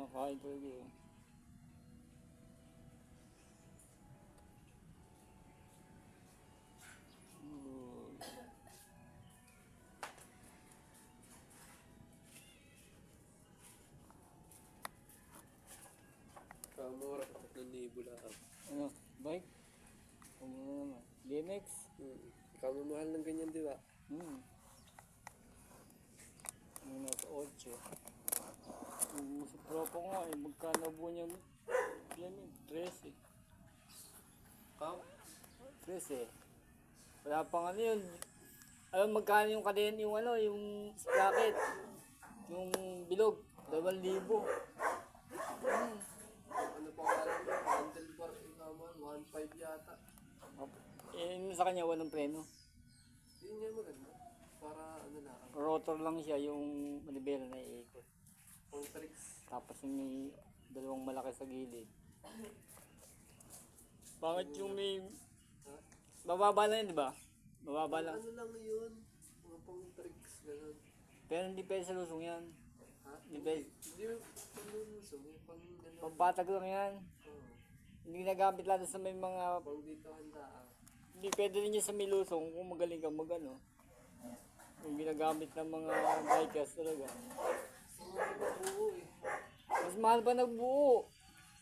Kain talaga yun. Kamura ka 3,000 lang. Ano? Bike? Ano naman? BMX? Kamamahal ng ganyan, di ba? Ano nasa 8. Yung sa tropa ko nga, magkano buwan niya? BMX? 13. Kam? 13. Wala pang ano yun. Alam magkano yung kadena, yung ano, yung sprocket. Yung bilog. 2,000. Ano pa ka alam mo? Handlebar, ikaman, 1.5 yata. Yung sa kanya walang preno. Yun nga maganda. Para ano na, Rotor lang siya, yung manibela na iikot. pang tricks. Tapos yung may dalawang malaki sa gilid. Bakit yung may... Bababa lang yun, di ba? Bababa lang. Ano lang yun? Mga pang tricks, gano'n. Pero hindi pwede sa lusong yan. Ha? Hindi pwede. Hindi yung panluso, may pang gano'n. Pampatag lang yan. Oo. Hindi ginagamit lalo sa may mga... Pang dito handaan. Hindi pwede rin yan sa may lusong kung magaling ka mag-ano. Yung ginagamit ng mga bikers talaga. Gusto mo na mabuo eh. Mas mahal pa nagbuo.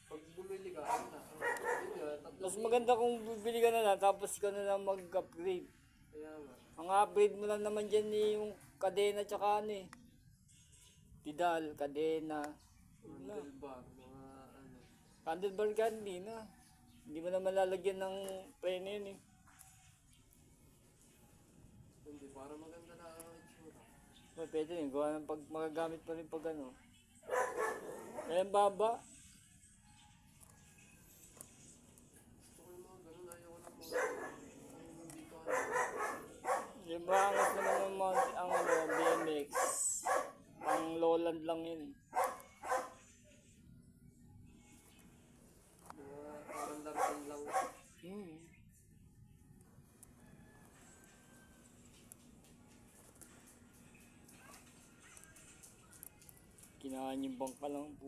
Pag bumili ka, ano na? Yun nga, Mas maganda kung bibili ka na lang tapos ikaw na lang mag-upgrade. Kaya nga. Ang upgrade mo lang naman dyan yung kadena tsaka ano eh. Pedal, kadena. Handlebar, mga ano. Handlebar ka, hindi na. Hindi mo naman lalagyan ng preno yun eh. Hindi, para maganda na ang itsura. Pwede rin, gawa ng pag magagamit pa rin pag ano. Ayan baba. Gusto ko yung mga ganun, ayoko ng mga hindi ko ano. Yung maangas naman ng mga ang ano, BMX. Pang lowland lang yun. Mga parang laruan lang. Kinahan yung bangka lang po.